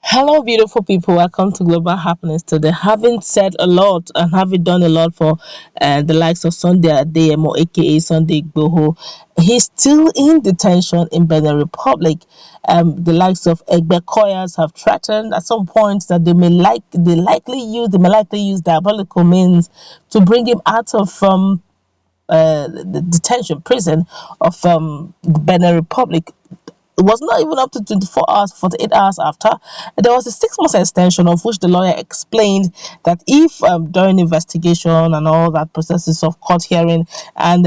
Hello, beautiful people. Welcome to Global Happiness today. Having said a lot and having done a lot for the likes of Sunday Adeyemo, aka Sunday Igboho, he's still in detention in Benin Republic. The likes of Egbekoyas have threatened at some point that they may likely use diabolical means to bring him out of the detention prison of the Benin Republic. It was not even up to 24 hours, 48 hours after. There was a 6 month extension of which the lawyer explained that if during investigation and all that processes of court hearing and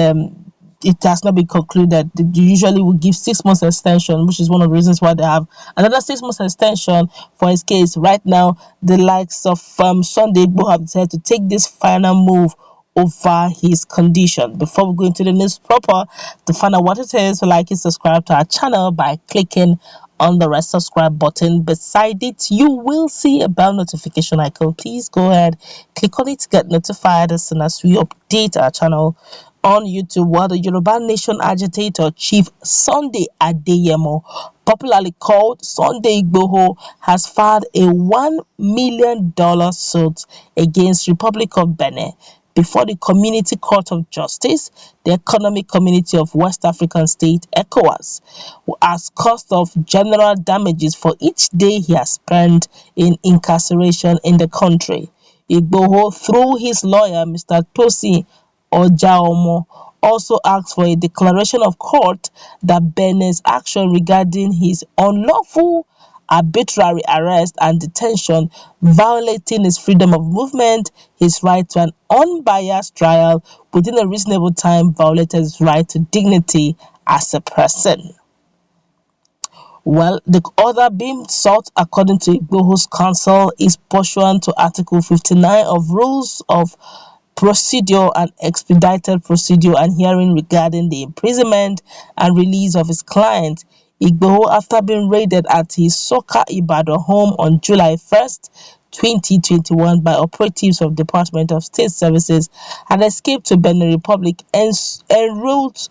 it has not been concluded, they usually will give 6 months extension, which is one of the reasons why they have another 6 months extension for his case. Right now, the likes of Sunday Igboho have decided to take this final move over his condition. Before we go into the news proper, to find out what it is, like and subscribe to our channel by clicking on the red subscribe button. Beside it, you will see a bell notification icon. Please go ahead, click on it to get notified as soon as we update our channel on YouTube. While the Yoruba Nation agitator Chief Sunday Adeyemo, popularly called Sunday Igboho, has filed a $1 million suit against Republic of Benin before the Community Court of Justice, the Economic Community of West African State, Ecowas, as cost of general damages for each day he has spent in incarceration in the country. Igboho, through his lawyer, Mr. Tosin Ojaomo, also asked for a declaration of court that Benin's action regarding his unlawful arbitrary arrest and detention, violating his freedom of movement, his right to an unbiased trial within a reasonable time, violated his right to dignity as a person. Well, the order being sought, according to Igboho's counsel, is pursuant to Article 59 of Rules of Procedure and Expedited Procedure and Hearing regarding the imprisonment and release of his client Igboho, after being raided at his Soka Ibadan home on July 1st, 2021 by operatives of Department of State Services, had escaped to Benin Republic en route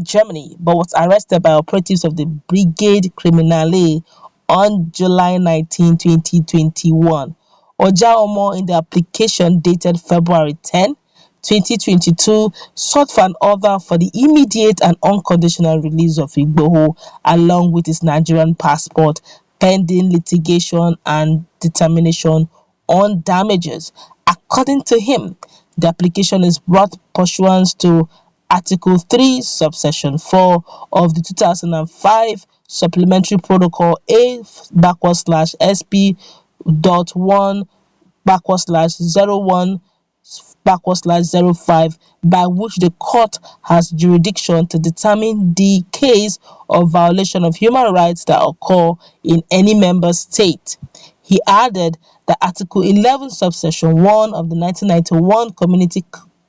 Germany, but was arrested by operatives of the Brigade Criminale on July 19, 2021. Ojaomo, in the application dated February 10, 2022, sought for an order for the immediate and unconditional release of Igboho along with his Nigerian passport, pending litigation and determination on damages. According to him, the application is brought pursuant to Article 3, Subsection 4 of the 2005 Supplementary Protocol A/1/01/01/05, by which the court has jurisdiction to determine the case of violation of human rights that occur in any member state. He added that Article 11, Subsection 1 of the 1991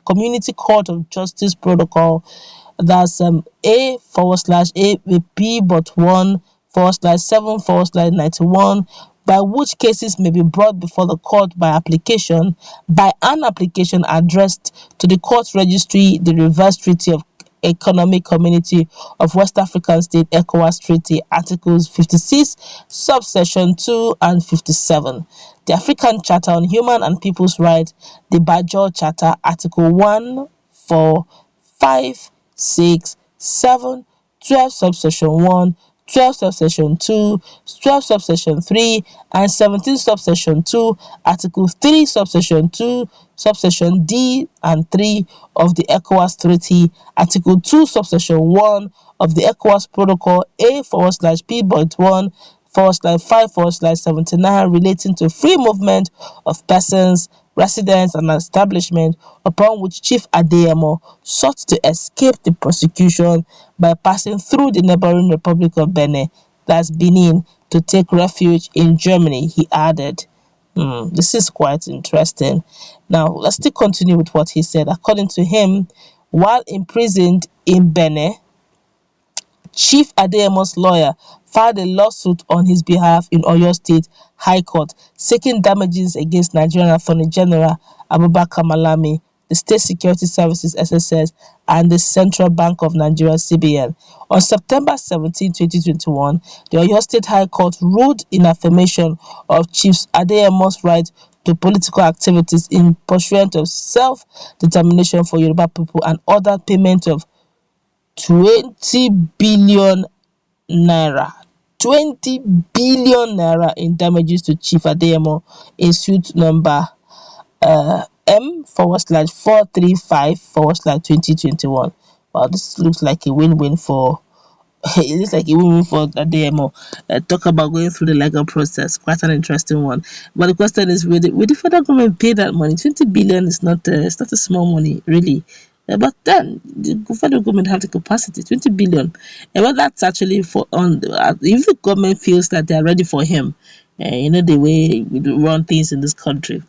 Community Court of Justice Protocol, that's A/P.1/7/91, by which cases may be brought before the court by an application addressed to the court registry, the reverse treaty of Economic Community of West African State, Ecowas Treaty, Articles 56, Subsection 2 and 57, the African Charter on Human and People's Rights, the Bajor Charter, Article 1, 4, 5, 6, 7, 12, Subsection 1, 12 subsection 2, 12 subsection 3, and 17 subsection 2, Article 3 subsection 2, subsection D and 3 of the ECOWAS Treaty, Article 2 subsection 1 of the ECOWAS Protocol A/P.1/5/79 relating to free movement of persons, residents, and establishment, upon which Chief Adeyemo sought to escape the prosecution by passing through the neighboring Republic of Benin, that's Benin, to take refuge in Germany, he added. This is quite interesting. Now, let's still continue with what he said. According to him, while imprisoned in Benin, Chief Adeyemo's lawyer filed a lawsuit on his behalf in Oyo State High Court, seeking damages against Nigerian Attorney General Abubakar Malami the State Security Services (SSS), and the Central Bank of Nigeria (CBN). On September 17, 2021, the Oyo State High Court ruled in affirmation of Chief Adeyemo's right to political activities in pursuit of self-determination for Yoruba people and ordered payment of 20 billion naira 20 billion naira in damages to Chief Adeyemo in suit number M/435/2021. Wow, this looks like a win-win for it looks like a win-win for Adeyemo. Talk about going through the legal process. Quite an interesting one. But the question is, will the federal government pay that money? 20 billion is not it's not a small money, really. But then the federal government have the capacity, 20 billion. And well, that's actually for on if the government feels that they are ready for him, the way we run things in this country,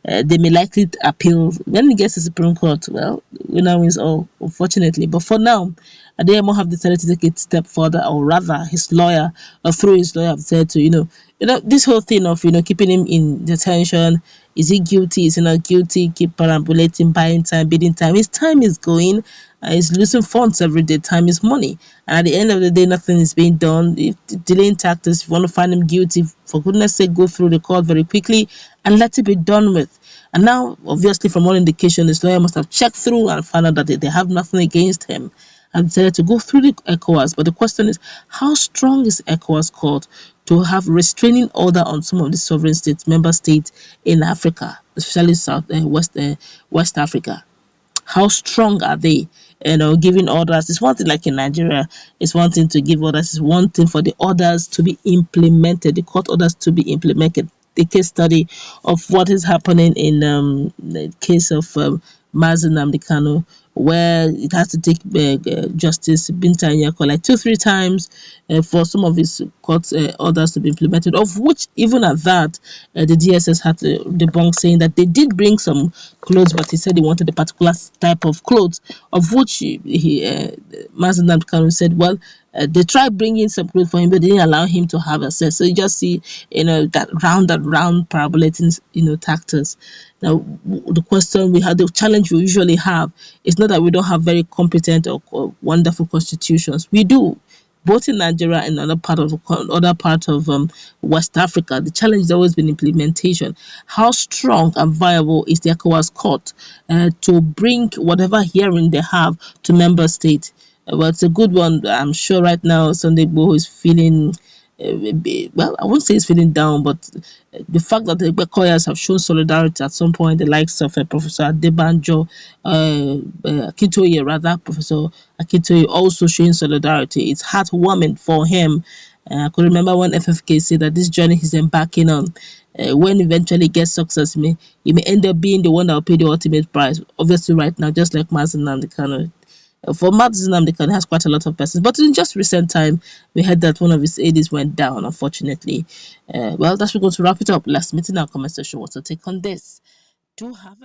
they may likely appeal when he gets to the Supreme Court. Well, winner wins all, unfortunately. But for now, Adeyemo have decided to take it a step further, or rather, his lawyer, or through his lawyer, have said to this whole thing of keeping him in detention. Is he guilty? Is he not guilty? Keep perambulating, buying time, bidding time. His time is going. He's losing funds every day. Time is money. And at the end of the day, nothing is being done. If delaying tactics, if you want to find him guilty, for goodness sake, go through the court very quickly and let it be done with. And now, obviously, from all indication, his lawyer must have checked through and found out that they have nothing against him and decided to go through the Ecowas. But the question is, how strong is Ecowas court to have restraining order on some of the sovereign states, member states in Africa, especially West Africa? How strong are they? Giving orders. It's one thing, like in Nigeria, it's one thing to give orders, it's one thing for the orders to be implemented, the court orders to be implemented. The case study of what is happening in the case of Mazi Nnamdi Kanu, where it has to take Justice Binta Nyako like 2-3 times for some of his court orders to be implemented, of which even at that the DSS had to debunk, saying that they did bring some clothes, but he said he wanted a particular type of clothes, of which Mazi Nnamdi Kanu said, well, they tried bringing some clothes for him, but they didn't allow him to have access. So you just see, that round parabolating, tactics. Now, the question we have, the challenge we usually have, is not that we don't have very competent or wonderful constitutions. We do, both in Nigeria and other part of West Africa. The challenge has always been implementation. How strong and viable is the ECOWAS court to bring whatever hearing they have to member states? Well, it's a good one. I'm sure right now Sunday Igboho is feeling, well, I won't say he's feeling down, but the fact that the Ecowas have shown solidarity at some point, the likes of Professor Adebanjo, Akintoye rather, Professor Akintoye also showing solidarity. It's heartwarming for him. I could remember when FFK said that this journey he's embarking on, when eventually gets success, he may end up being the one that will pay the ultimate price. Obviously, right now, just like Mazi Nnamdi Kanu. For Mazi Nnamdi Kanu, has quite a lot of persons, but in just recent time, we heard that one of his aides went down, unfortunately. Well, that's we're going to wrap it up. Let's meet in our comment section. What's your take on this? Do have